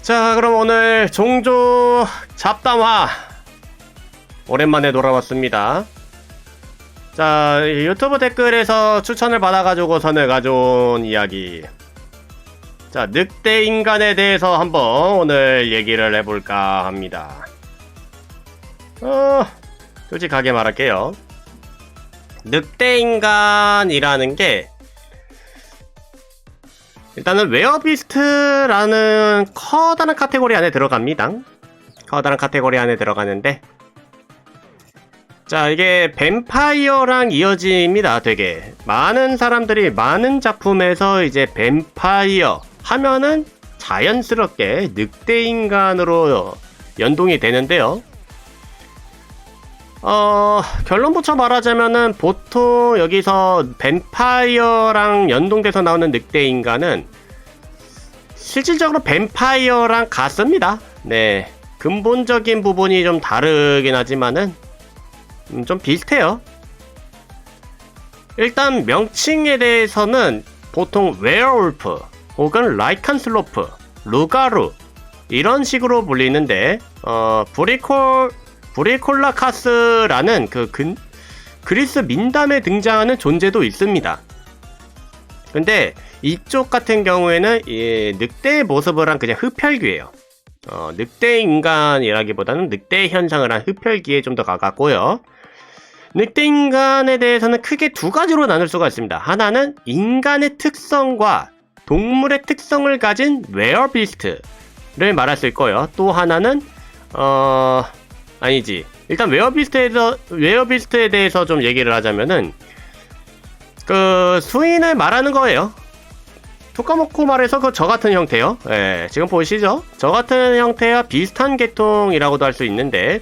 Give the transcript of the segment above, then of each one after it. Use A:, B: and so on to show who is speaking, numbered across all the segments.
A: 자, 그럼 오늘 종조 잡담화 오랜만에 돌아왔습니다. 자, 유튜브 댓글에서 추천을 받아가지고 선을 가져온 이야기. 자, 늑대 인간에 대해서 한번 오늘 얘기를 해볼까 합니다. 솔직하게 말할게요. 늑대 인간이라는 게 일단은 웨어비스트라는 커다란 카테고리 안에 들어갑니다. 커다란 카테고리 안에 들어가는데, 자, 이게 뱀파이어랑 이어집니다. 되게 많은 사람들이 많은 작품에서 이제 뱀파이어 하면은 자연스럽게 늑대 인간으로 연동이 되는데요. 결론부터 말하자면은 보통 여기서 뱀파이어랑 연동돼서 나오는 늑대 인간은 실질적으로 뱀파이어랑 같습니다. 네, 근본적인 부분이 좀 다르긴 하지만은 좀 비슷해요. 일단 명칭에 대해서는 보통 웨어울프 혹은 라이칸슬로프, 루가루 이런 식으로 불리는데, 브리콜라카스라는 그리스 민담에 등장하는 존재도 있습니다. 근데 이쪽 같은 경우에는 이 늑대의 모습을 한 그냥 흡혈귀예요. 늑대 인간이라기보다는 늑대 현상을 한 흡혈귀에 좀 더 가깝고요. 늑대 인간에 대해서는 크게 두 가지로 나눌 수가 있습니다. 하나는 인간의 특성과 동물의 특성을 가진 웨어비스트를 말할 수 있고요. 또 하나는 아니지. 일단 웨어비스트에 대해서 좀 얘기를 하자면은 수인을 말하는 거예요. 툭 까먹고 말해서 저 같은 형태요. 예, 지금 보시죠. 저 같은 형태와 비슷한 계통이라고도 할 수 있는데,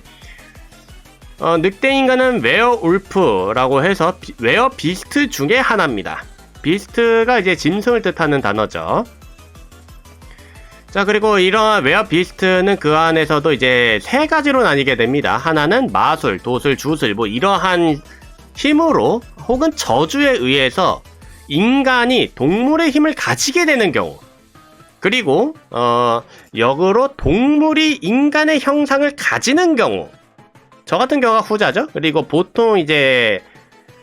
A: 늑대 인간은 웨어울프라고 해서 웨어비스트 중에 하나입니다. 비스트가 이제 짐승을 뜻하는 단어죠. 자, 그리고 이러한 웨어비스트는 그 안에서도 이제 세 가지로 나뉘게 됩니다. 하나는 마술, 도술, 주술, 뭐 이러한 힘으로 혹은 저주에 의해서 인간이 동물의 힘을 가지게 되는 경우, 그리고 역으로 동물이 인간의 형상을 가지는 경우, 저 같은 경우가 후자죠. 그리고 보통 이제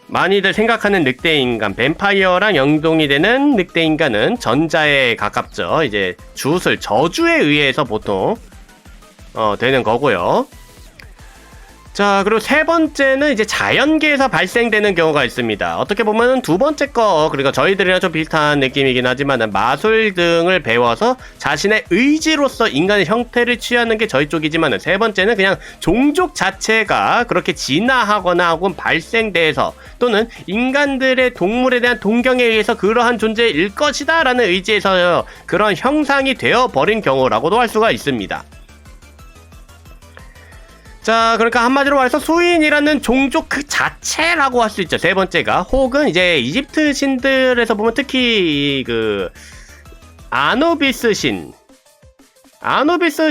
A: 많이들 생각하는 늑대인간, 뱀파이어랑 연동이 되는 늑대인간은 전자에 가깝죠. 이제 주술, 저주에 의해서 보통 되는 거고요. 자, 그리고 세 번째는 이제 자연계에서 발생되는 경우가 있습니다. 어떻게 보면 두 번째 거, 그리고 저희들이랑 좀 비슷한 느낌이긴 하지만 마술 등을 배워서 자신의 의지로서 인간의 형태를 취하는 게 저희 쪽이지만, 세 번째는 그냥 종족 자체가 그렇게 진화하거나 혹은 발생돼서 또는 인간들의 동물에 대한 동경에 의해서 그러한 존재일 것이다 라는 의지에서 그런 형상이 되어버린 경우라고도 할 수가 있습니다. 자, 그러니까 한마디로 말해서 수인이라는 종족 그 자체라고 할 수 있죠. 세 번째가. 혹은 이제 이집트 신들에서 보면 특히 아누비스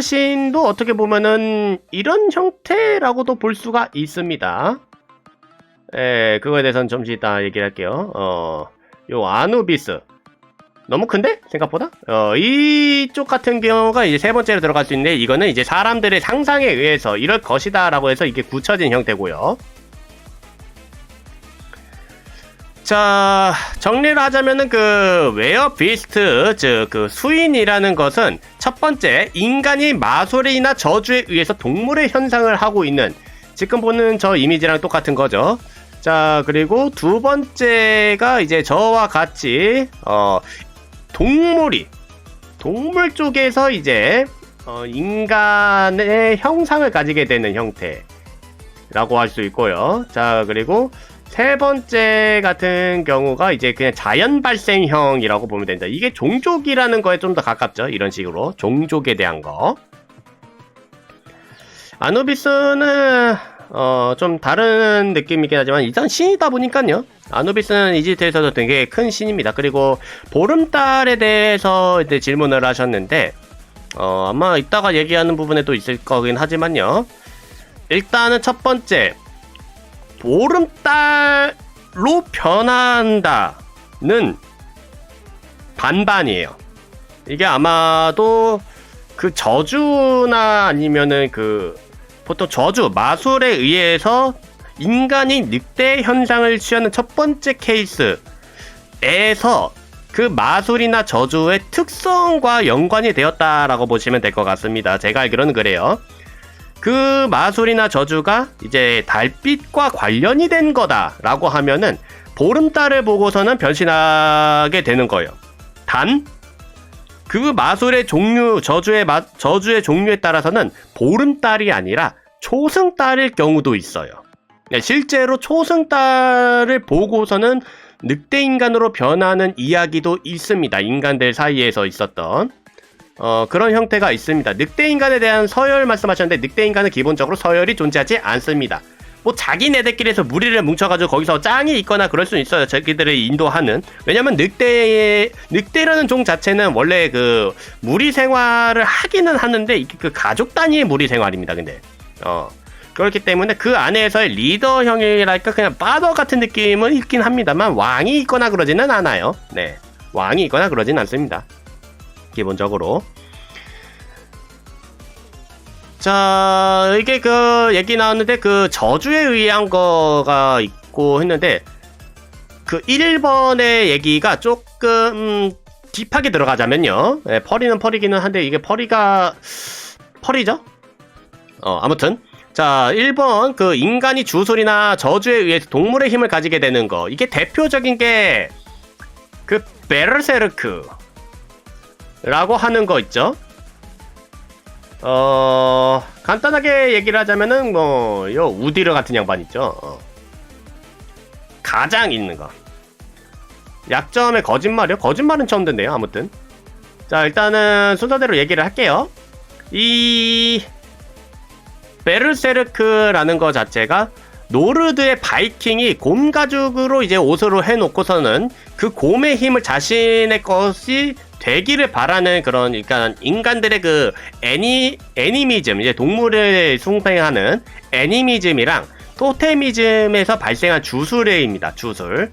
A: 신도 어떻게 보면은 이런 형태라고도 볼 수가 있습니다. 그거에 대해서는 좀 이따 얘기를 할게요. 요 아누비스 너무 큰데? 생각보다? 이쪽 같은 경우가 이제 세 번째로 들어갈 수 있는데, 이거는 이제 사람들의 상상에 의해서 이럴 것이다 라고 해서 이게 굳혀진 형태고요. 자, 정리를 하자면은 웨어비스트, 즉 수인이라는 것은 첫 번째, 인간이 마술이나 저주에 의해서 동물의 현상을 하고 있는, 지금 보는 저 이미지랑 똑같은 거죠. 자, 그리고 두 번째가 이제 저와 같이 동물 쪽에서 이제 인간의 형상을 가지게 되는 형태라고 할 수 있고요. 자, 그리고 세 번째 같은 경우가 이제 그냥 자연 발생형이라고 보면 된다. 이게 종족이라는 거에 좀 더 가깝죠. 이런 식으로 종족에 대한 거. 아누비스는 좀 다른 느낌이긴 하지만 일단 신이다 보니까요. 아누비스는 이집트에서도 되게 큰 신입니다. 그리고 보름달에 대해서 이제 질문을 하셨는데, 아마 이따가 얘기하는 부분에도 있을 거긴 하지만요. 일단은 첫 번째, 보름달로 변한다는 반반이에요. 이게 아마도 그 저주나 아니면은 그 보통 저주, 마술에 의해서 인간이 늑대 현상을 취하는 첫 번째 케이스에서 그 마술이나 저주의 특성과 연관이 되었다라고 보시면 될 것 같습니다. 제가 알기로는 그래요. 그 마술이나 저주가 이제 달빛과 관련이 된 거다라고 하면은 보름달을 보고서는 변신하게 되는 거예요. 단 그 마술의 종류, 저주의 종류에 따라서는 보름달이 아니라 초승달일 경우도 있어요. 실제로 초승달을 보고서는 늑대인간으로 변하는 이야기도 있습니다. 인간들 사이에서 있었던 그런 형태가 있습니다. 늑대인간에 대한 서열 말씀하셨는데, 늑대인간은 기본적으로 서열이 존재하지 않습니다. 뭐 자기네들끼리서 무리를 뭉쳐가지고 거기서 짱이 있거나 그럴 수는 있어요. 자기들을 인도하는. 왜냐면 늑대라는 종 자체는 원래 그 무리 생활을 하기는 하는데 이게 그 가족 단위의 무리 생활입니다. 근데 그렇기 때문에 그 안에서의 리더형이랄까 그냥 파더 같은 느낌은 있긴 합니다만 왕이 있거나 그러지는 않아요. 네, 왕이 있거나 그러진 않습니다. 기본적으로. 자, 이게 그 얘기 나왔는데 그 저주에 의한 거가 있고 했는데 그 1번의 얘기가 조금 딥하게 들어가자면요. 네, 펄이는 펄이기는 한데 이게 펄이죠? 아무튼 자, 1번 그 인간이 주술이나 저주에 의해서 동물의 힘을 가지게 되는 거. 이게 대표적인 게 그 베르세르크라고 하는 거 있죠. 간단하게 얘기를 하자면은 요 우디르 같은 양반 있죠. 가장 있는 거. 약점의 거짓말이요? 거짓말은 처음 듣네요. 아무튼 자, 일단은 순서대로 얘기를 할게요. 이 베르세르크라는 거 자체가 노르드의 바이킹이 곰 가죽으로 이제 옷으로 해놓고서는 그 곰의 힘을 자신의 것이 되기를 바라는 그런, 그러니까 인간들의 그 애니미즘, 이제 동물을 숭배하는 애니미즘이랑 토테미즘에서 발생한 주술입니다. 주술.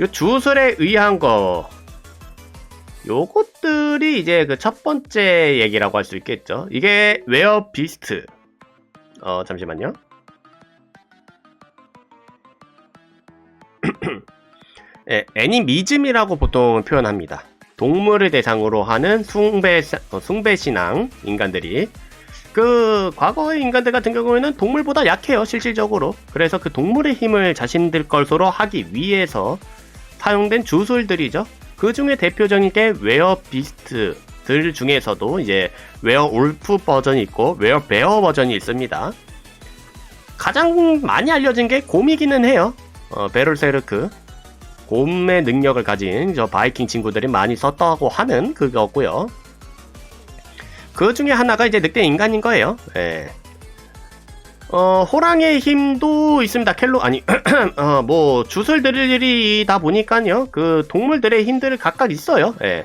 A: 요 주술에 의한 거, 요것들이 이제 그 첫 번째 얘기라고 할 수 있겠죠. 이게 웨어 비스트. 잠시만요. 네, 애니미즘이라고 보통 표현합니다. 동물을 대상으로 하는 숭배신앙 인간들이. 그 과거의 인간들 같은 경우에는 동물보다 약해요, 실질적으로. 그래서 그 동물의 힘을 자신들 것으로 하기 위해서 사용된 주술들이죠. 그 중에 대표적인 게 웨어 비스트들 중에서도 이제 웨어 울프 버전이 있고 웨어 베어 버전이 있습니다. 가장 많이 알려진 게 곰이기는 해요. 베르세르크. 곰의 능력을 가진 저 바이킹 친구들이 많이 썼다고 하는 그거고요. 그 중에 하나가 이제 늑대 인간인 거예요. 예. 호랑이의 힘도 있습니다. 뭐 주술들이다 보니까요. 그 동물들의 힘들이 각각 있어요. 예.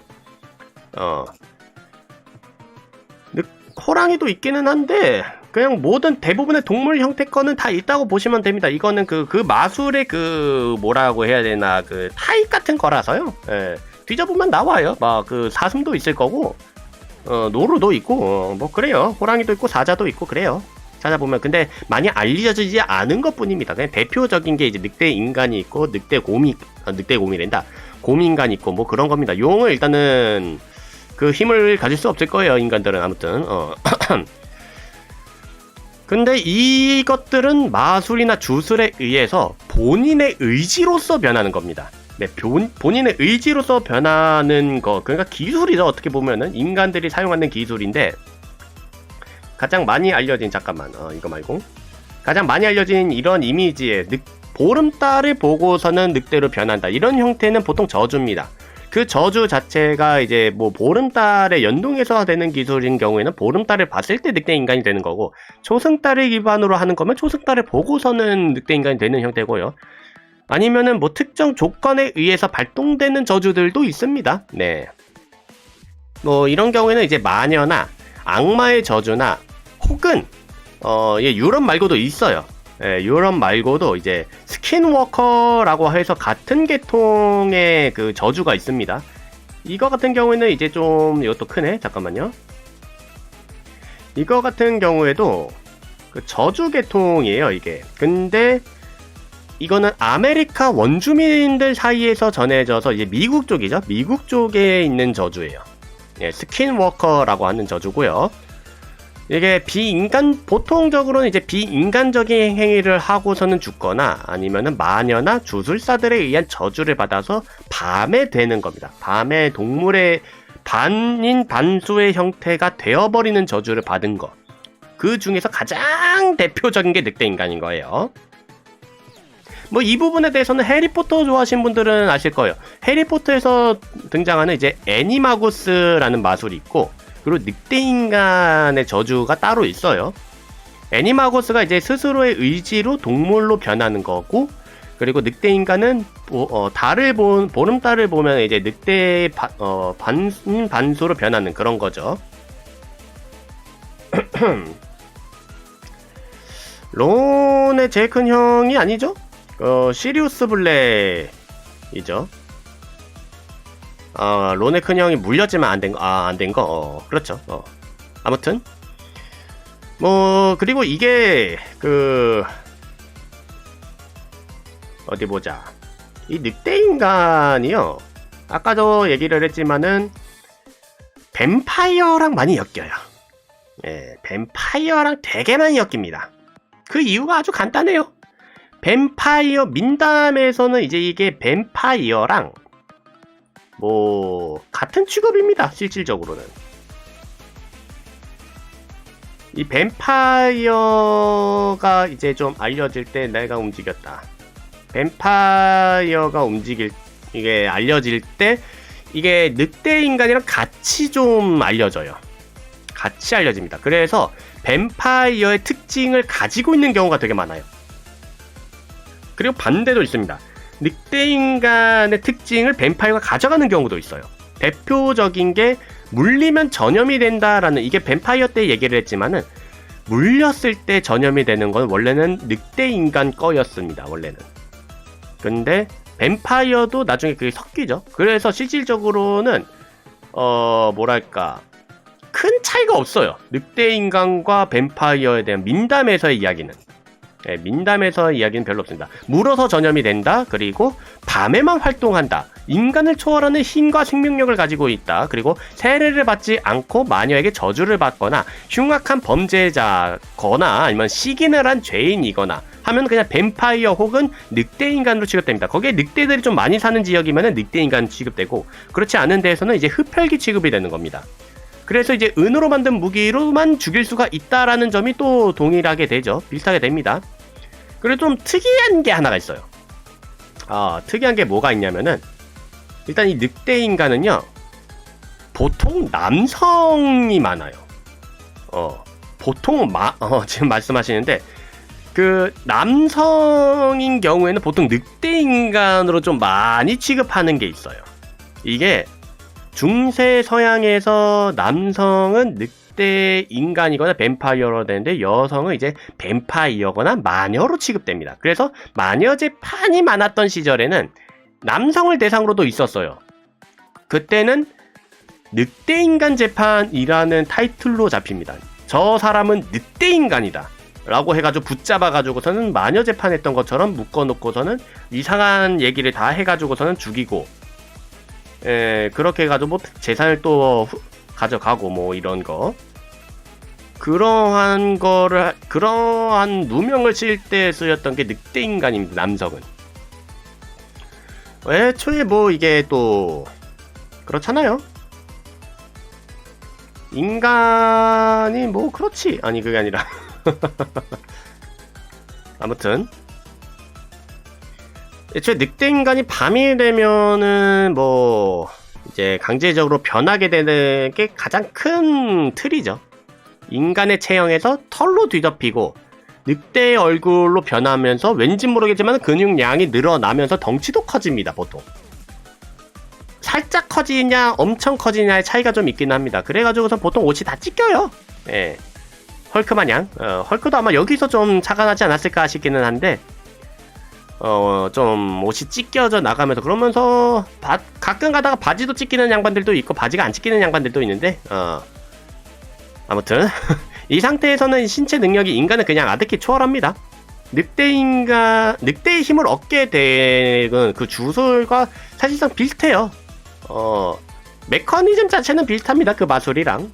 A: 호랑이도 있기는 한데 그냥 모든 대부분의 동물 형태 거는 다 있다고 보시면 됩니다. 이거는 그 마술의 그 뭐라고 해야 되나 그 타입 같은 거라서요. 예. 뒤져보면 나와요. 막 그 사슴도 있을 거고, 노루도 있고, 뭐 그래요. 호랑이도 있고 사자도 있고 그래요. 찾아보면. 근데 많이 알려지지 않은 것 뿐입니다. 그냥 대표적인 게 이제 늑대 인간이 있고 늑대곰이란다. 곰인간이 있고 뭐 그런 겁니다. 용을 일단은 그 힘을 가질 수 없을 거예요. 인간들은 아무튼. 근데 이것들은 마술이나 주술에 의해서 본인의 의지로서 변하는 겁니다. 네, 본인의 의지로서 변하는 거, 그러니까 기술이죠. 어떻게 보면은 인간들이 사용하는 기술인데, 가장 많이 알려진, 잠깐만, 이거 말고 가장 많이 알려진 이런 이미지에 보름달을 보고서는 늑대로 변한다, 이런 형태는 보통 저주입니다. 그 저주 자체가 이제 뭐 보름달에 연동해서 되는 기술인 경우에는 보름달을 봤을 때 늑대 인간이 되는 거고, 초승달을 기반으로 하는 거면 초승달을 보고서는 늑대 인간이 되는 형태고요. 아니면은 뭐 특정 조건에 의해서 발동되는 저주들도 있습니다. 네. 뭐 이런 경우에는 이제 마녀나 악마의 저주나 혹은 유럽 말고도 있어요. 예, 유럽 말고도 이제 스킨워커라고 해서 같은 계통의 그 저주가 있습니다. 이거 같은 경우에는 이제 좀 이것도 크네. 잠깐만요. 이거 같은 경우에도 그 저주 계통이에요, 이게. 근데 이거는 아메리카 원주민들 사이에서 전해져서 이제 미국 쪽이죠. 미국 쪽에 있는 저주예요. 예, 스킨워커라고 하는 저주고요. 이게 보통적으로는 이제 비인간적인 행위를 하고서는 죽거나 아니면은 마녀나 주술사들에 의한 저주를 받아서 밤에 되는 겁니다. 밤에 동물의 반인 반수의 형태가 되어버리는 저주를 받은 것. 그 중에서 가장 대표적인 게 늑대인간인 거예요. 뭐 이 부분에 대해서는 해리포터 좋아하시는 분들은 아실 거예요. 해리포터에서 등장하는 이제 애니마구스라는 마술이 있고, 그리고 늑대인간의 저주가 따로 있어요. 애니마구스가 이제 스스로의 의지로 동물로 변하는 거고, 그리고 늑대인간은 보름달을 보면 이제 늑대의 반수로 변하는 그런 거죠. 론의 제일 큰 형이 아니죠? 시리우스 블랙이죠. 론의 큰 형이 물렸지만 안 된 거. 그렇죠. 아무튼 그리고 이게 어디 보자. 이 늑대인간이요, 아까도 얘기를 했지만은 뱀파이어랑 많이 엮여요. 예, 뱀파이어랑 되게 많이 엮입니다. 그 이유가 아주 간단해요. 뱀파이어 민담에서는 이제 이게 뱀파이어랑 같은 취급입니다. 실질적으로는 이 뱀파이어가 이제 좀 알려질 때 내가 움직였다. 뱀파이어가 이게 알려질 때 이게 늑대 인간이랑 같이 좀 알려져요. 같이 알려집니다. 그래서 뱀파이어의 특징을 가지고 있는 경우가 되게 많아요. 그리고 반대도 있습니다. 늑대인간의 특징을 뱀파이어가 가져가는 경우도 있어요. 대표적인 게 물리면 전염이 된다라는, 이게 뱀파이어 때 얘기를 했지만은 물렸을 때 전염이 되는 건 원래는 늑대인간 거였습니다. 원래는. 근데 뱀파이어도 나중에 그게 섞이죠. 그래서 실질적으로는 큰 차이가 없어요. 늑대인간과 뱀파이어에 대한 민담에서의 이야기는. 네, 민담에서의 이야기는 별로 없습니다. 물어서 전염이 된다. 그리고 밤에만 활동한다. 인간을 초월하는 힘과 생명력을 가지고 있다. 그리고 세례를 받지 않고 마녀에게 저주를 받거나 흉악한 범죄자거나 아니면 시기를 한 죄인이거나 하면 그냥 뱀파이어 혹은 늑대인간으로 취급됩니다. 거기에 늑대들이 좀 많이 사는 지역이면 늑대인간 취급되고, 그렇지 않은 데에서는 이제 흡혈귀 취급이 되는 겁니다. 그래서 이제 은으로 만든 무기로만 죽일 수가 있다라는 점이 또 동일하게 되죠. 비슷하게 됩니다. 그리고 좀 특이한 게 하나가 있어요. 특이한 게 뭐가 있냐면은, 일단 이 늑대인간은요, 보통 남성이 많아요. 지금 말씀하시는데, 그 남성인 경우에는 보통 늑대인간으로 좀 많이 취급하는 게 있어요. 이게 중세 서양에서 남성은 늑대 인간이거나 뱀파이어로 되는데, 여성은 이제 뱀파이어거나 마녀로 취급됩니다. 그래서 마녀 재판이 많았던 시절에는 남성을 대상으로도 있었어요. 그때는 늑대 인간 재판이라는 타이틀로 잡힙니다. 저 사람은 늑대 인간이다 라고 해가지고 붙잡아가지고서는 마녀 재판했던 것처럼 묶어놓고서는 이상한 얘기를 다 해가지고서는 죽이고, 그렇게 해가지고 재산을 또 가져가고 이런 거, 그러한 누명을 칠 때 쓰였던 게 늑대 인간입니다. 남성은 애초에 이게 또 그렇잖아요. 인간이 그렇지, 아니 그게 아니라 아무튼 애초에 늑대 인간이 밤이 되면은 이제 강제적으로 변하게 되는 게 가장 큰 틀이죠. 인간의 체형에서 털로 뒤덮이고 늑대의 얼굴로 변하면서 왠지 모르겠지만 근육량이 늘어나면서 덩치도 커집니다. 보통 살짝 커지냐 엄청 커지냐의 차이가 좀 있긴 합니다. 그래가지고서 보통 옷이 다 찢겨요. 예. 헐크 마냥. 헐크도 아마 여기서 좀 차가 나지 않았을까 싶기는 한데, 좀 옷이 찢겨져 나가면서 그러면서 가끔 가다가 바지도 찢기는 양반들도 있고 바지가 안 찢기는 양반들도 있는데 아무튼 이 상태에서는 신체 능력이 인간은 그냥 아득히 초월합니다. 늑대의 힘을 얻게 되는 그 주술과 사실상 비슷해요. 메커니즘 자체는 비슷합니다. 그 마술이랑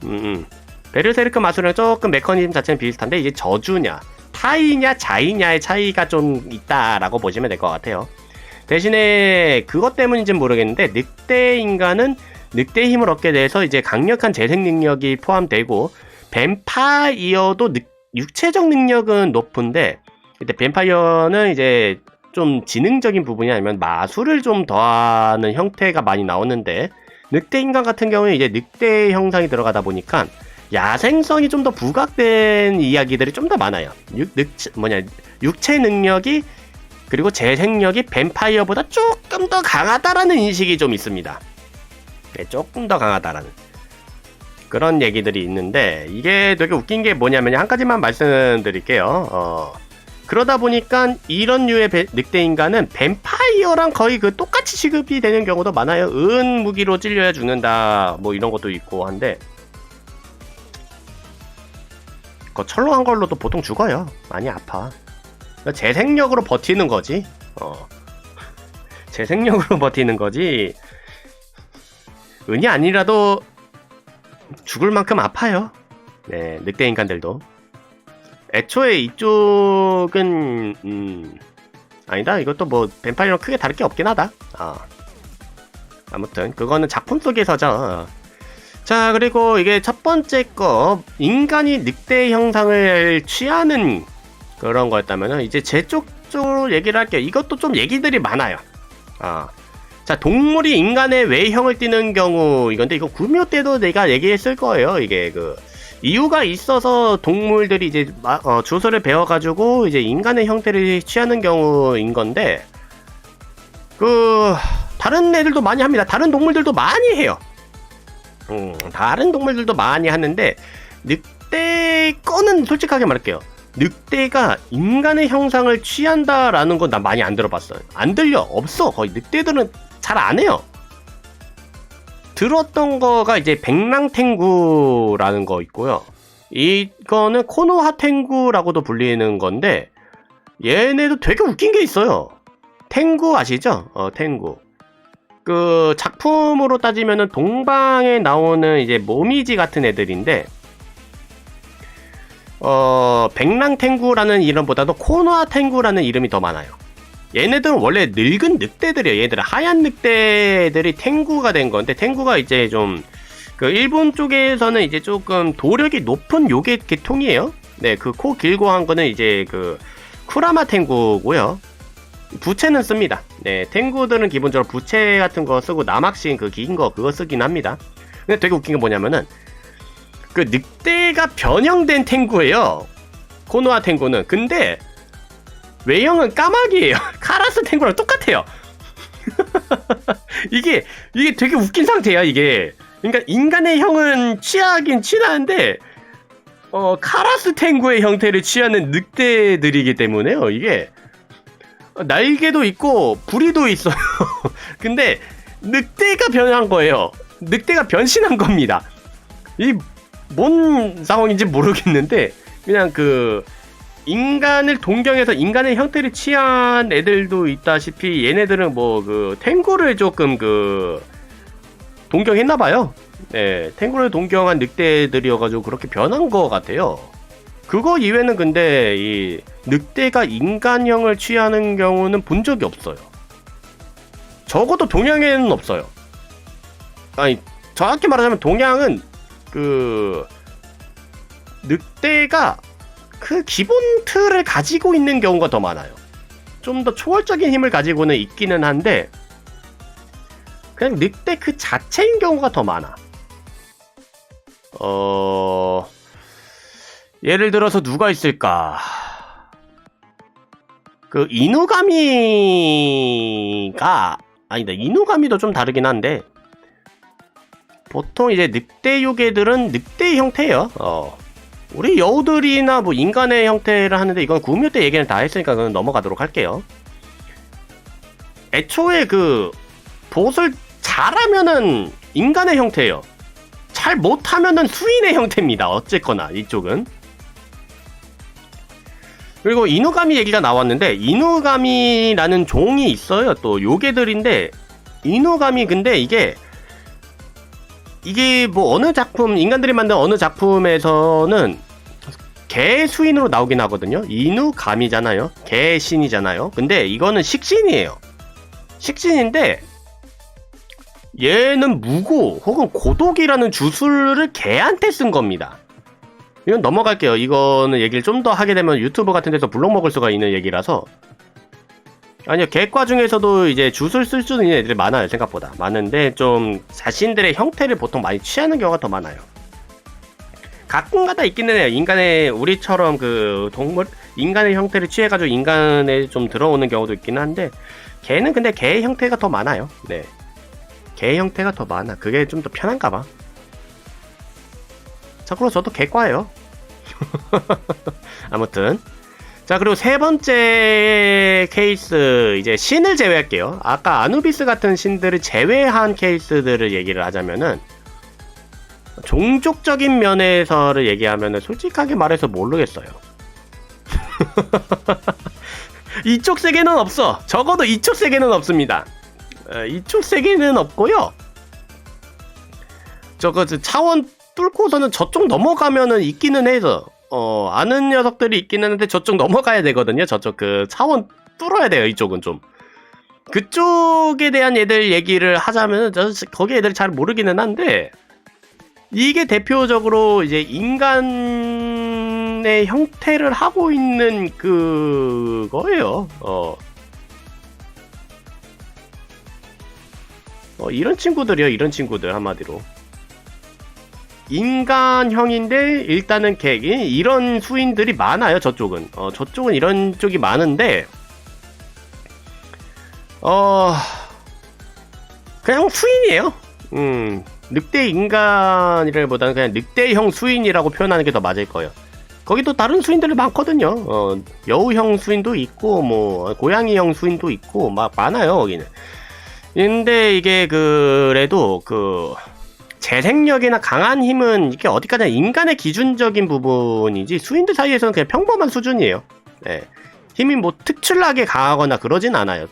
A: 베르세르크 마술이랑 조금 메커니즘 자체는 비슷한데 이제 저주냐 타이냐 자이냐의 차이가 좀 있다라고 보시면 될 것 같아요. 대신에 그것 때문인지는 모르겠는데 늑대 인간은 늑대의 힘을 얻게 돼서 이제 강력한 재생 능력이 포함되고 뱀파이어도 육체적 능력은 높은데 근데 뱀파이어는 이제 좀 지능적인 부분이 아니면 마술을 좀 더하는 형태가 많이 나오는데 늑대 인간 같은 경우는 이제 늑대 형상이 들어가다 보니까 야생성이 좀 더 부각된 이야기들이 좀 더 많아요. 육체 능력이 그리고 재생력이 뱀파이어보다 조금 더 강하다라는 인식이 좀 있습니다. 네, 조금 더 강하다라는 그런 얘기들이 있는데 이게 되게 웃긴 게 뭐냐면 한 가지만 말씀드릴게요. 그러다 보니까 이런 류의 늑대 인간은 뱀파이어랑 거의 그 똑같이 취급이 되는 경우도 많아요. 은 무기로 찔려야 죽는다 뭐 이런 것도 있고 한데 그 철로한 걸로도 보통 죽어요. 많이 아파. 재생력으로 버티는 거지. 재생력으로 버티는 거지. 은이 아니라도 죽을 만큼 아파요. 네, 늑대 인간들도. 애초에 이쪽은 아니다. 이것도 뭐 뱀파이어랑 크게 다를 게 없긴 하다. 아무튼 그거는 작품 속에서죠. 자, 그리고 이게 첫 번째 거 인간이 늑대 형상을 취하는 그런 거였다면은 이제 제 쪽으로 얘기를 할게요. 이것도 좀 얘기들이 많아요. 자, 동물이 인간의 외형을 띠는 경우 이건데 이거 구미호 때도 내가 얘기했을 거예요. 이게 그 이유가 있어서 동물들이 이제 주술을 배워가지고 이제 인간의 형태를 취하는 경우인 건데 그 다른 애들도 많이 합니다. 다른 동물들도 많이 해요. 다른 동물들도 많이 하는데 늑대 거는 솔직하게 말할게요. 늑대가 인간의 형상을 취한다라는 건 난 많이 안 들어봤어요. 안 들려. 없어. 거의 늑대들은 잘 안 해요. 들었던 거가 이제 백랑탱구라는 거 있고요. 이거는 코노하탱구라고도 불리는 건데 얘네도 되게 웃긴 게 있어요. 탱구 아시죠? 탱구. 그 작품으로 따지면은 동방에 나오는 이제 모미지 같은 애들인데 백랑탱구라는 이름보다도 코노하탱구라는 이름이 더 많아요. 얘네들은 원래 늙은 늑대들이에요. 얘네들은 하얀 늑대들이 탱구가 된 건데 탱구가 이제 좀 그 일본 쪽에서는 이제 조금 도력이 높은 요괴 계통이에요. 네, 그 코 길고 한 거는 이제 그 쿠라마 탱구고요. 부채는 씁니다. 네, 탱구들은 기본적으로 부채 같은 거 쓰고 남학신 그 긴 거 그거 쓰긴 합니다. 근데 되게 웃긴 게 뭐냐면은 그 늑대가 변형된 탱구예요. 코노하 탱구는. 근데 외형은 까마귀예요. 카라스 탱구랑 똑같아요. 이게 되게 웃긴 상태야 이게. 그러니까 인간의 형은 취하긴 취하는데 카라스 탱구의 형태를 취하는 늑대들이기 때문에요. 이게 날개도 있고 부리도 있어요. 근데 늑대가 변한 거예요. 늑대가 변신한 겁니다. 이 뭔 상황인지 모르겠는데 그냥 그 인간을 동경해서 인간의 형태를 취한 애들도 있다시피 얘네들은 뭐 그 탱구를 조금 그 동경했나봐요. 네, 탱구를 동경한 늑대들이어가지고 그렇게 변한 것 같아요. 그거 이외에는 근데 이 늑대가 인간형을 취하는 경우는 본 적이 없어요. 적어도 동양에는 없어요. 아니 정확히 말하자면 동양은 그 늑대가 그 기본 틀을 가지고 있는 경우가 더 많아요. 좀 더 초월적인 힘을 가지고는 있기는 한데 그냥 늑대 그 자체인 경우가 더 많아. 예를 들어서 누가 있을까? 그 이누가미가 아니다. 이누가미도 좀 다르긴 한데 보통 이제 늑대 요괴들은 늑대의 형태예요. 우리 여우들이나 뭐 인간의 형태를 하는데 이건 구미호 때 얘기는 다 했으니까 그건 넘어가도록 할게요. 애초에 그 보스를 잘하면은 인간의 형태예요. 잘 못하면은 수인의 형태입니다. 어쨌거나 이쪽은. 그리고 이누가미 얘기가 나왔는데, 이누가미라는 종이 있어요. 또 요괴들인데, 이누가미 근데 이게 뭐 어느 작품, 인간들이 만든 어느 작품에서는 개 수인으로 나오긴 하거든요. 이누가미잖아요. 개 신이잖아요. 근데 이거는 식신이에요. 식신인데 얘는 무고 혹은 고독이라는 주술을 개한테 쓴 겁니다. 이건 넘어갈게요. 이거는 얘기를 좀 더 하게 되면 유튜브 같은 데서 블록 먹을 수가 있는 얘기라서. 아니요, 개과 중에서도 이제 주술 쓸 수 있는 애들이 많아요. 생각보다 많은데 좀 자신들의 형태를 보통 많이 취하는 경우가 더 많아요. 가끔가다 있기는 해요. 인간의, 우리처럼 그 동물, 인간의 형태를 취해가지고 인간에 좀 들어오는 경우도 있기는 한데, 개는 근데 개의 형태가 더 많아요. 네, 개의 형태가 더 많아. 그게 좀 더 편한가 봐. 참고로 저도 개과예요. 아무튼. 자, 그리고 세 번째 케이스, 이제 신을 제외할게요. 아까 아누비스 같은 신들을 제외한 케이스들을 얘기를 하자면은, 종족적인 면에서를 얘기하면은 솔직하게 말해서 모르겠어요. 이쪽 세계는 없어. 적어도 이쪽 세계는 없습니다. 이쪽 세계는 없고요. 저거 차원 뚫고서는 저쪽 넘어가면은 있기는 해서 아는 녀석들이 있기는 한데 저쪽 넘어가야 되거든요. 저쪽 그 차원 뚫어야 돼요. 이쪽은 좀. 그쪽에 대한 애들 얘기를 하자면 거기 애들 잘 모르기는 한데, 이게 대표적으로 이제 인간의 형태를 하고 있는 그거예요. 이런 친구들이요. 이런 친구들 한마디로. 인간형인데 일단은 개, 이런 수인들이 많아요. 저쪽은. 저쪽은 이런 쪽이 많은데 그냥 수인이에요. 늑대 인간이라기보다는 그냥 늑대형 수인이라고 표현하는 게 더 맞을 거예요. 거기도 다른 수인들이 많거든요. 여우형 수인도 있고 뭐 고양이형 수인도 있고 막 많아요. 거기는. 근데 이게 그래도 그 재생력이나 강한 힘은 이게 어디까지나 인간의 기준적인 부분이지 수인들 사이에서는 그냥 평범한 수준이에요. 네. 힘이 뭐 특출나게 강하거나 그러진 않아요.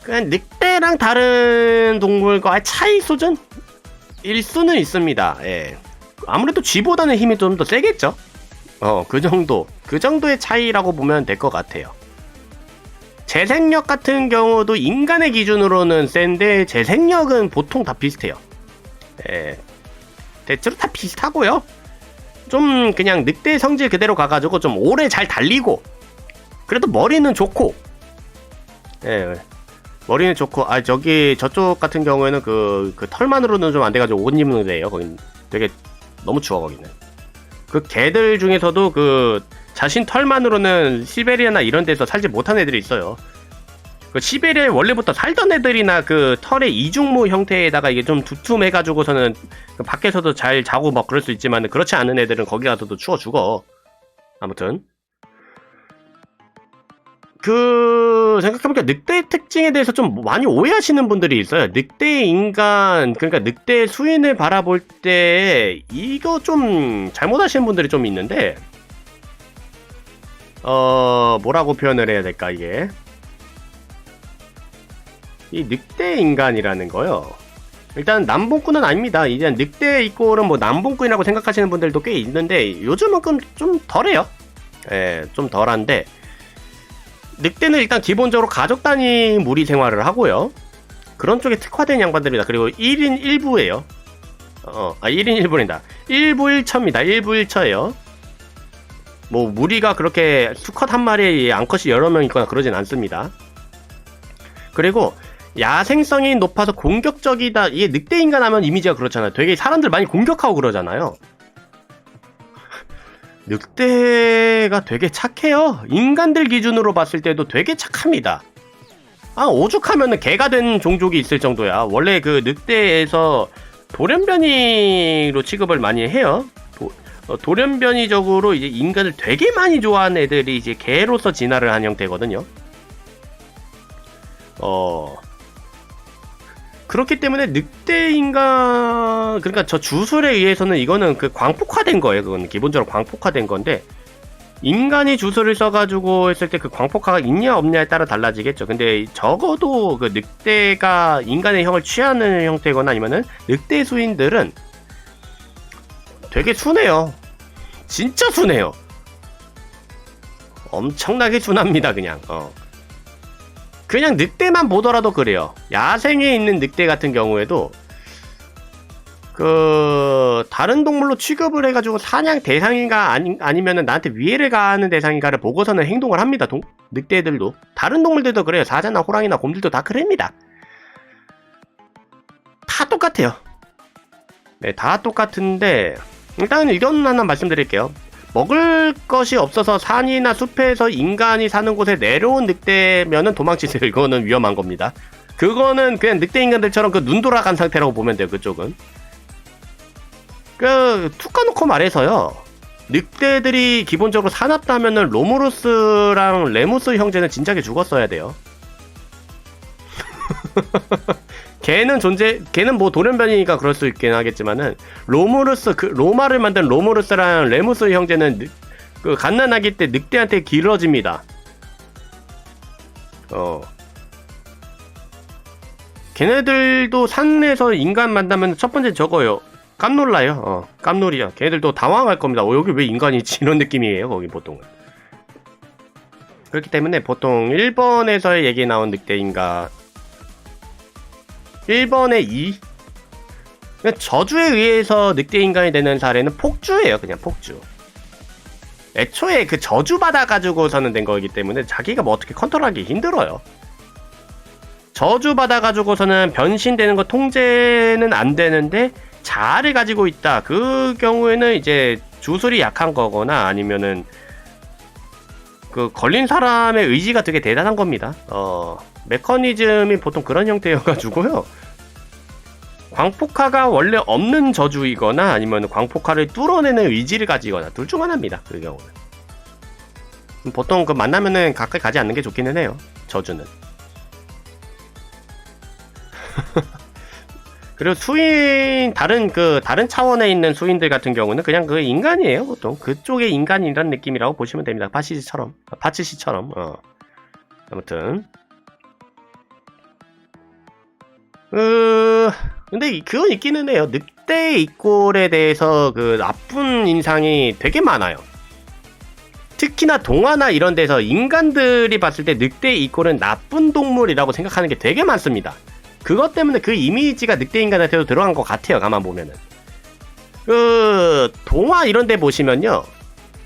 A: 그냥 늑대랑 다른 동물과의 차이 수준? 일 수는 있습니다. 예. 아무래도 쥐보다는 힘이 좀 더 세겠죠? 그 정도의 차이라고 보면 될 것 같아요. 재생력 같은 경우도 인간의 기준으로는 센데, 재생력은 보통 다 비슷해요. 예. 대체로 다 비슷하고요. 좀 그냥 늑대 성질 그대로 가가지고 좀 오래 잘 달리고, 그래도 머리는 좋고, 예. 머리는 좋고, 저쪽 같은 경우에는 그 털만으로는 좀 안 돼가지고 옷 입는 데예요. 거긴 되게 너무 추워, 거기는. 그 개들 중에서도 그 자신 털만으로는 시베리아나 이런 데서 살지 못한 애들이 있어요. 그 시베리아에 원래부터 살던 애들이나 그 털의 이중모 형태에다가 이게 좀 두툼해가지고서는 밖에서도 잘 자고 막 그럴 수 있지만, 그렇지 않은 애들은 거기 가서도 추워 죽어. 아무튼. 생각해보니까 늑대의 특징에 대해서 좀 많이 오해하시는 분들이 있어요. 늑대 인간, 그러니까 늑대 수인을 바라볼 때, 이거 좀 잘못하시는 분들이 좀 있는데, 뭐라고 표현을 해야 될까, 이게. 이 늑대 인간이라는 거요. 일단 남봉꾼은 아닙니다. 이제 늑대 이꼴은 뭐 남봉꾼이라고 생각하시는 분들도 꽤 있는데, 요즘은 좀 덜해요. 예, 좀 덜한데, 늑대는 일단 기본적으로 가족 단위 무리 생활을 하고요. 그런 쪽에 특화된 양반들입니다. 그리고 1인 1부예요. 1인 1부입니다. 1부 1처입니다. 1부 1처예요. 뭐 무리가 그렇게 수컷 한 마리에 암컷이 여러 명 있거나 그러진 않습니다. 그리고 야생성이 높아서 공격적이다. 이게 늑대 인간 하면 이미지가 그렇잖아요. 되게 사람들 많이 공격하고 그러잖아요. 늑대가 되게 착해요. 인간들 기준으로 봤을 때도 되게 착합니다. 오죽하면은 개가 된 종족이 있을 정도야. 원래 그 늑대에서 돌연변이로 취급을 많이 해요. 돌연변이적으로 이제 인간을 되게 많이 좋아하는 애들이 이제 개로서 진화를 한 형태거든요. 그렇기 때문에 늑대인간, 그러니까 저 주술에 의해서는 이거는 그 광폭화된 거예요. 그건 기본적으로 광폭화된 건데, 인간이 주술을 써가지고 했을 때 그 광폭화가 있냐 없냐에 따라 달라지겠죠. 근데 적어도 그 늑대가 인간의 형을 취하는 형태거나 아니면은 늑대 수인들은 되게 순해요. 진짜 순해요. 엄청나게 순합니다, 그냥. 그냥 늑대만 보더라도 그래요. 야생에 있는 늑대 같은 경우에도 다른 동물로 취급을 해가지고 사냥 대상인가 아니면은 나한테 위해를 가하는 대상인가를 보고서는 행동을 합니다. 늑대들도. 다른 동물들도 그래요. 사자나 호랑이나 곰들도 다 그럽니다. 다 똑같아요. 네, 다 똑같은데, 일단 이건 하나 말씀드릴게요. 먹을 것이 없어서 산이나 숲에서 인간이 사는 곳에 내려온 늑대면은 도망치세요. 이거는 위험한 겁니다. 그거는 그냥 늑대 인간들처럼 그 눈 돌아간 상태라고 보면 돼요. 그쪽은. 툭 까놓고 말해서요. 늑대들이 기본적으로 사납다면은 로무루스랑 레무스 형제는 진작에 죽었어야 돼요. 걔는 뭐 돌연변이니까 그럴 수 있긴 하겠지만은, 로마를 만든 로무루스랑 레무스 형제는 그 갓난아기 때 늑대한테 길어집니다. 걔네들도 산에서 인간 만나면 첫 번째 저거요. 깜놀라요. 깜놀이야. 걔네들도 당황할 겁니다. 여기 왜 인간이 있지? 이런 느낌이에요, 거기 보통은. 그렇기 때문에 보통 1번에서의 얘기 나온 늑대인가 1번의 2? 저주에 의해서 늑대인간이 되는 사례는 폭주예요. 그냥 폭주. 애초에 그 저주 받아가지고서는 된 거기 때문에 자기가 뭐 어떻게 컨트롤하기 힘들어요. 저주 받아가지고서는 변신되는 거 통제는 안 되는데 자아를 가지고 있다. 그 경우에는 이제 주술이 약한 거거나 아니면은 그 걸린 사람의 의지가 되게 대단한 겁니다. 메커니즘이 보통 그런 형태여가지고요. 광폭화가 원래 없는 저주이거나 아니면 광폭화를 뚫어내는 의지를 가지거나 둘 중 하나입니다. 그 경우는. 보통 그 만나면은 가까이 가지 않는 게 좋기는 해요. 저주는. 그리고 다른 차원에 있는 수인들 같은 경우는 그냥 그 인간이에요. 보통 그쪽의 인간이란 느낌이라고 보시면 됩니다. 파츠시처럼. 아무튼 근데 그건 있기는 해요. 늑대 이꼴에 대해서 그 나쁜 인상이 되게 많아요. 특히나 동화나 이런 데서 인간들이 봤을 때 늑대 이꼴은 나쁜 동물이라고 생각하는 게 되게 많습니다. 그것 때문에 그 이미지가 늑대 인간한테도 들어간 것 같아요. 가만 보면은 동화 이런 데 보시면요,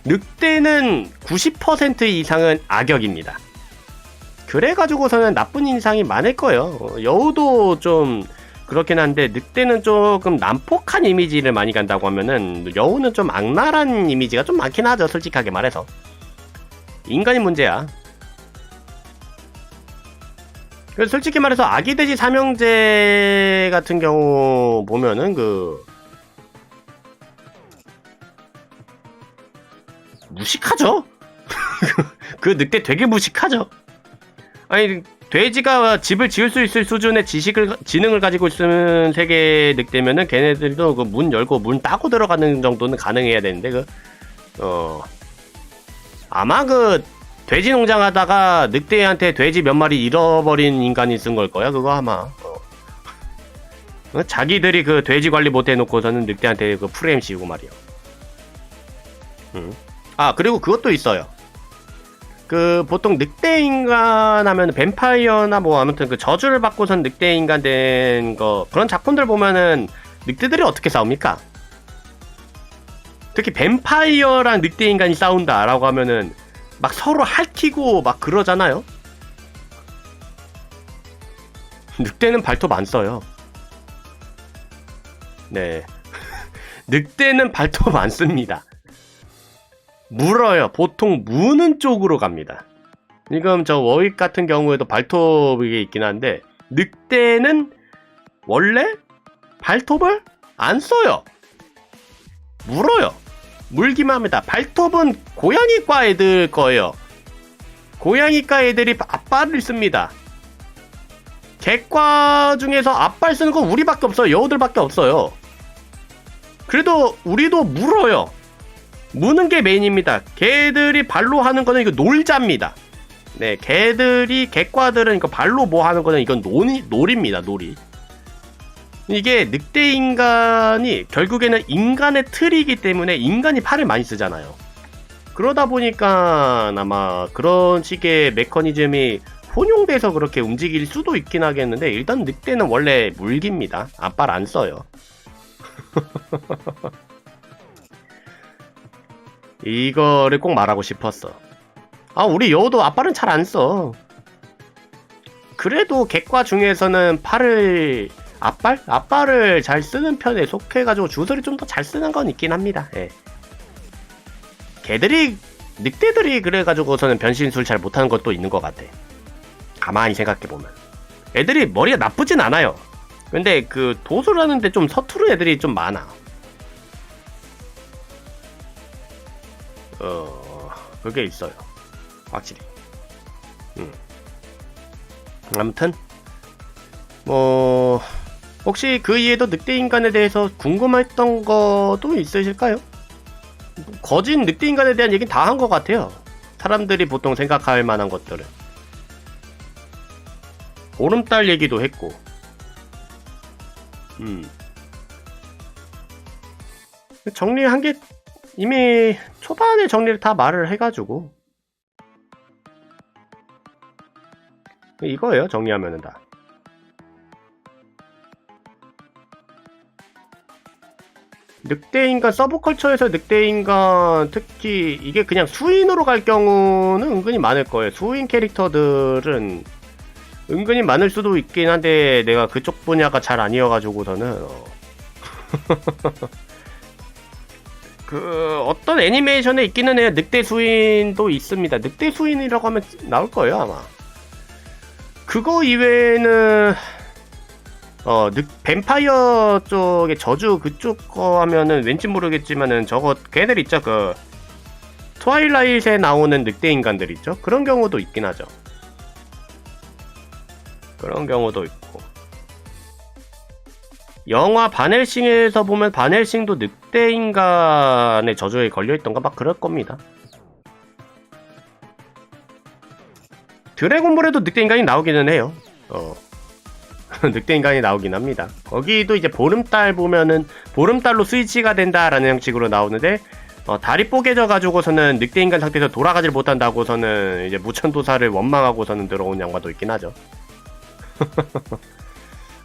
A: 늑대는 90% 이상은 악역입니다. 그래가지고서는 나쁜 인상이 많을 거예요. 여우도 좀 그렇긴 한데 늑대는 조금 난폭한 이미지를 많이 간다고 하면은 여우는 좀 악랄한 이미지가 좀 많긴 하죠. 솔직하게 말해서 인간이 문제야. 그래서 솔직히 말해서 아기돼지 삼형제 같은 경우 보면은 무식하죠? 그 늑대 되게 무식하죠? 아니, 돼지가 집을 지을 수 있을 수준의 지능을 가지고 있는 세계 늑대면은 걔네들도 그 문 열고 문 따고 들어가는 정도는 가능해야 되는데, 아마 돼지 농장 하다가 늑대한테 돼지 몇 마리 잃어버린 인간이 쓴 걸 거야, 그거 아마. 자기들이 그 돼지 관리 못 해놓고서는 늑대한테 그 프레임 씌우고 말이야. 그리고 그것도 있어요. 보통 늑대인간 하면 뱀파이어나 뭐 아무튼 그 저주를 받고선 늑대인간 된 거, 그런 작품들 보면은 늑대들이 어떻게 싸웁니까? 특히 뱀파이어랑 늑대인간이 싸운다라고 하면은 막 서로 핥히고 막 그러잖아요? 늑대는 발톱 안 써요. 네. 늑대는 발톱 안 씁니다. 물어요. 보통 무는 쪽으로 갑니다. 지금 저 워윅 같은 경우에도 발톱이 있긴 한데 늑대는 원래 발톱을 안 써요. 물어요. 물기만 합니다. 발톱은 고양이과 애들 거예요. 고양이과 애들이 앞발을 씁니다. 객과 중에서 앞발 쓰는 건 우리밖에 없어요. 여우들밖에 없어요. 그래도 우리도 물어요. 무는 게 메인입니다. 걔들이 발로 하는 거는 이거 놀자입니다. 네, 걔들이 객과들은 이거 발로 뭐 하는 거는 이건 놀입니다. 놀이. 이게 늑대 인간이 결국에는 인간의 틀이기 때문에 인간이 팔을 많이 쓰잖아요. 그러다 보니까 아마 그런 식의 메커니즘이 혼용돼서 그렇게 움직일 수도 있긴 하겠는데, 일단 늑대는 원래 물기입니다. 앞발 안 써요. 이거를 꼭 말하고 싶었어. 아, 우리 여우도 앞발은 잘 안 써. 그래도 객과 중에서는 앞발을 잘 쓰는 편에 속해가지고 주소를 좀 더 잘 쓰는 건 있긴 합니다. 예. 늑대들이 그래가지고서는 변신술 잘 못하는 것도 있는 것 같아. 가만히 생각해보면. 애들이 머리가 나쁘진 않아요. 근데 그 도수를 하는데 좀 서투른 애들이 좀 많아. 그게 있어요. 확실히. 아무튼 뭐 혹시 그 이외에도 늑대 인간에 대해서 궁금했던 것도 있으실까요? 거진 늑대 인간에 대한 얘기는 다 한 것 같아요. 사람들이 보통 생각할 만한 것들을. 보름달 얘기도 했고. 정리한 게 이미 초반에 정리를 다 말을 해가지고 이거예요. 정리하면은 다. 늑대인간 서브컬처에서 늑대인간 특히 이게 그냥 수인으로 갈 경우는 은근히 많을 거예요. 수인 캐릭터들은 은근히 많을 수도 있긴 한데 내가 그쪽 분야가 잘 아니어가지고서는 그 어떤 애니메이션에 있기는 해요. 늑대 수인도 있습니다. 늑대 수인이라고 하면 나올 거예요 아마. 그거 이외에는 뱀파이어 쪽에 저주 그쪽 거 하면은 왠지 모르겠지만은 저거 걔들 있죠. 그 트와일라잇에 나오는 늑대 인간들 있죠. 그런 경우도 있긴 하죠. 그런 경우도 있고, 영화 반헬싱에서 보면 반헬싱도 늑대 인간의 저주에 걸려있던가 막 그럴 겁니다. 드래곤볼에도 늑대 인간이 나오기는 해요. 늑대 인간이 나오긴 합니다. 거기도 이제 보름달 보면은 보름달로 스위치가 된다라는 형식으로 나오는데, 다리 뽀개져 가지고서는 늑대 인간 상태에서 돌아가질 못한다고서는 이제 무천도사를 원망하고서는 들어온 양반도 있긴 하죠.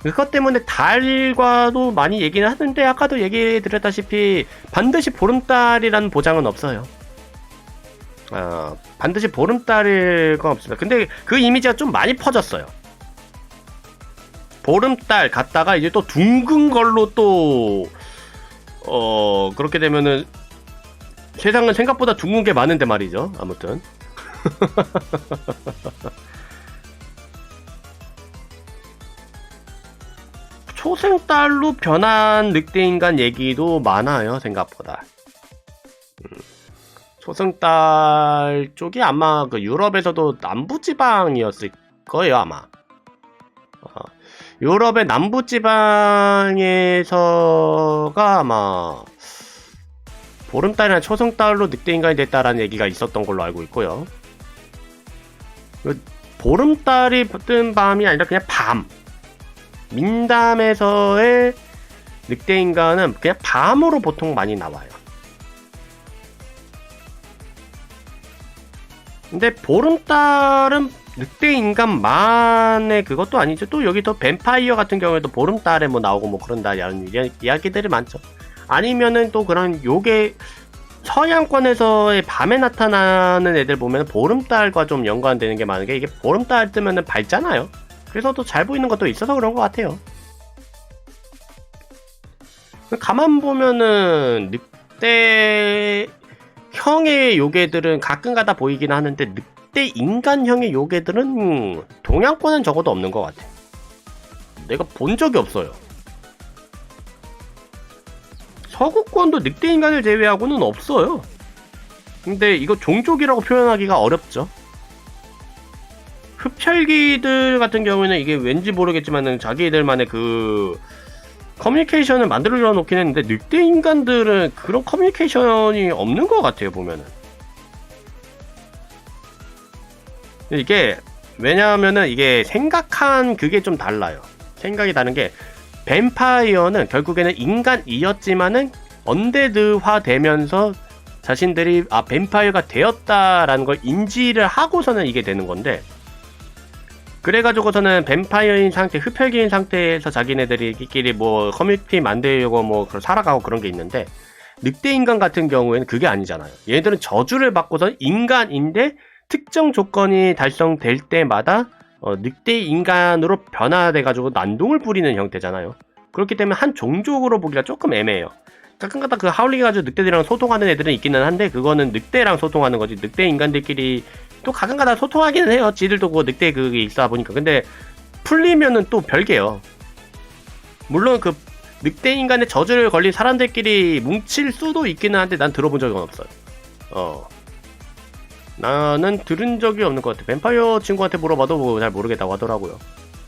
A: 그것 때문에 달과도 많이 얘기는 하는데, 아까도 얘기 드렸다시피 반드시 보름달이라는 보장은 없어요. 반드시 보름달일 건 없습니다. 근데 그 이미지가 좀 많이 퍼졌어요. 보름달 갔다가 이제 또 둥근 걸로 또 그렇게 되면은 세상은 생각보다 둥근 게 많은데 말이죠. 아무튼 초생달로 변한 늑대인간 얘기도 많아요. 생각보다. 초생달 쪽이 아마 그 유럽에서도 남부지방이었을 거예요. 아마. 유럽의 남부지방에서가 아마 보름달이나 초승달로 늑대인간이 됐다라는 얘기가 있었던 걸로 알고 있고요. 보름달이 뜬 밤이 아니라 그냥 밤. 민담에서의 늑대인간은 그냥 밤으로 보통 많이 나와요. 근데 보름달은 늑대인간만의 그것도 아니죠. 또 여기 또 뱀파이어 같은 경우에도 보름달에 뭐 나오고 뭐 그런다 이런 이야기들이 많죠. 아니면은 또 그런 요게 서양권에서의 밤에 나타나는 애들 보면 보름달과 좀 연관되는 게 많은 게, 이게 보름달 뜨면은 밝잖아요. 그래서 또 잘 보이는 것도 있어서 그런 것 같아요. 가만 보면은 늑대 형의 요괴들은 가끔가다 보이긴 하는데, 늑대 인간형의 요괴들은 동양권은 적어도 없는 것 같아. 내가 본 적이 없어요. 서구권도 늑대 인간을 제외하고는 없어요. 근데 이거 종족이라고 표현하기가 어렵죠. 흡혈귀들 같은 경우에는 이게 왠지 모르겠지만은 자기들만의 그 커뮤니케이션을 만들어 놓긴 했는데 늑대 인간들은 그런 커뮤니케이션이 없는 것 같아요, 보면은. 이게 왜냐하면은 이게 생각한 그게 좀 달라요. 생각이 다른 게 뱀파이어는 결국에는 인간이었지만은 언데드화 되면서 자신들이 뱀파이어가 되었다라는 걸 인지를 하고서는 이게 되는 건데, 그래가지고서는 뱀파이어인 상태, 흡혈귀인 상태에서 자기네들끼리 뭐 커뮤니티 만들려고 뭐 살아가고 그런 게 있는데, 늑대 인간 같은 경우에는 그게 아니잖아요. 얘네들은 저주를 받고서 인간인데 특정 조건이 달성될 때마다 늑대 인간으로 변화돼가지고 난동을 부리는 형태잖아요. 그렇기 때문에 한 종족으로 보기가 조금 애매해요. 가끔가다 그 하울링 가지고 늑대들이랑 소통하는 애들은 있기는 한데, 그거는 늑대랑 소통하는 거지 늑대 인간들끼리 또 가끔가다 소통하기는 해요. 지들도 그 늑대 그게 있어 보니까. 근데 풀리면은 또 별개요. 물론 그 늑대 인간의 저주를 걸린 사람들끼리 뭉칠 수도 있기는 한데 난 들어본 적은 없어요. 나는 들은 적이 없는 것 같아. 뱀파이어 친구한테 물어봐도 뭐 잘 모르겠다고 하더라고요.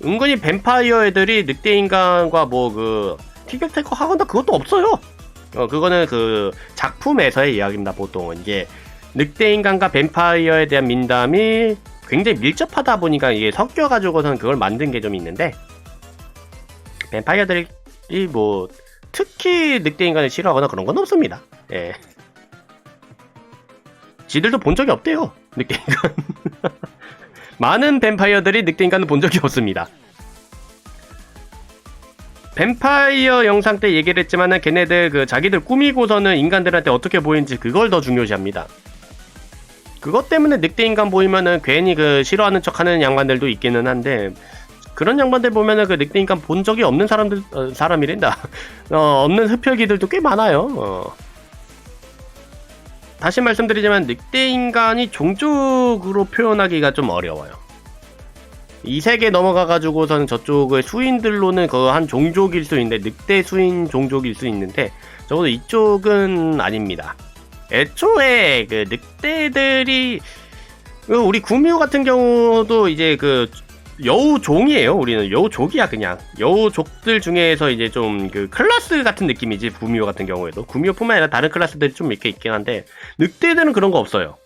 A: 은근히 뱀파이어 애들이 늑대 인간과 뭐 그 티격태격 하거나 그것도 없어요. 그거는 그 작품에서의 이야기입니다. 보통은 이게 늑대 인간과 뱀파이어에 대한 민담이 굉장히 밀접하다 보니까 이게 섞여가지고서는 그걸 만든 게 좀 있는데, 뱀파이어들이 뭐 특히 늑대 인간을 싫어하거나 그런 건 없습니다. 예. 지들도 본 적이 없대요, 늑대 인간. 많은 뱀파이어들이 늑대 인간을 본 적이 없습니다. 뱀파이어 영상 때 얘기를 했지만은 걔네들 그 자기들 꾸미고서는 인간들한테 어떻게 보이는지 그걸 더 중요시합니다. 그것 때문에 늑대 인간 보이면은 괜히 그 싫어하는 척하는 양반들도 있기는 한데, 그런 양반들 보면은 그 늑대 인간 본 적이 없는 사람들 사람이란다. 없는 흡혈귀들도 꽤 많아요. 다시 말씀드리지만 늑대 인간이 종족으로 표현하기가 좀 어려워요. 이 세계 넘어가가지고서는 저쪽의 수인들로는 그 한 종족일 수 있는데, 늑대 수인 종족일 수 있는데, 적어도 이쪽은 아닙니다. 애초에 그 늑대들이, 우리 구미호 같은 경우도 이제 그 여우종이에요. 우리는 여우족이야. 그냥 여우족들 중에서 이제 좀 그 클래스 같은 느낌이지. 구미호 같은 경우에도 구미호뿐만 아니라 다른 클래스들이 좀 이렇게 있긴 한데, 늑대들은 그런 거 없어요.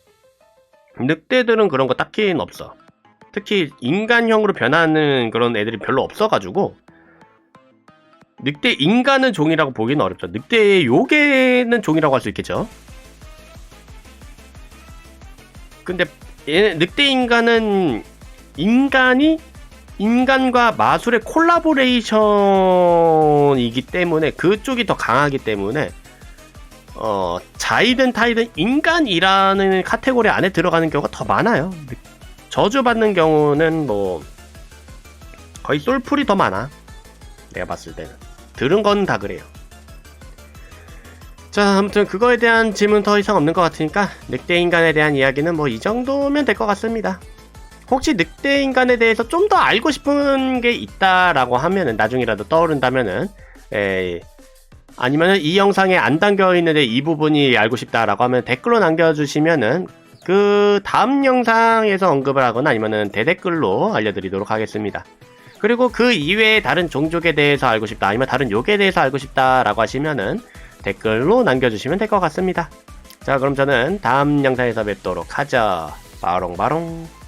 A: 늑대들은 그런 거 딱히는 없어. 특히 인간형으로 변하는 그런 애들이 별로 없어가지고 늑대 인간은 종이라고 보기는 어렵죠. 늑대의 요괴는 종이라고 할 수 있겠죠. 근데 늑대 인간은 인간이 인간과 마술의 콜라보레이션이기 때문에 그쪽이 더 강하기 때문에 자이든 타이든 인간이라는 카테고리 안에 들어가는 경우가 더 많아요. 저주받는 경우는 뭐 거의 솔풀이 더 많아. 내가 봤을 때는. 들은 건 다 그래요. 자, 아무튼 그거에 대한 질문 더 이상 없는 것 같으니까 늑대 인간에 대한 이야기는 뭐 이 정도면 될 것 같습니다. 혹시 늑대 인간에 대해서 좀 더 알고 싶은 게 있다라고 하면은, 나중이라도 떠오른다면은, 아니면은 이 영상에 안 담겨 있는데 이 부분이 알고 싶다라고 하면 댓글로 남겨주시면은 그 다음 영상에서 언급을 하거나 아니면은 대댓글로 알려드리도록 하겠습니다. 그리고 그 이외에 다른 종족에 대해서 알고 싶다, 아니면 다른 욕에 대해서 알고 싶다라고 하시면은 댓글로 남겨주시면 될 것 같습니다. 자, 그럼 저는 다음 영상에서 뵙도록 하죠. 바롱바롱.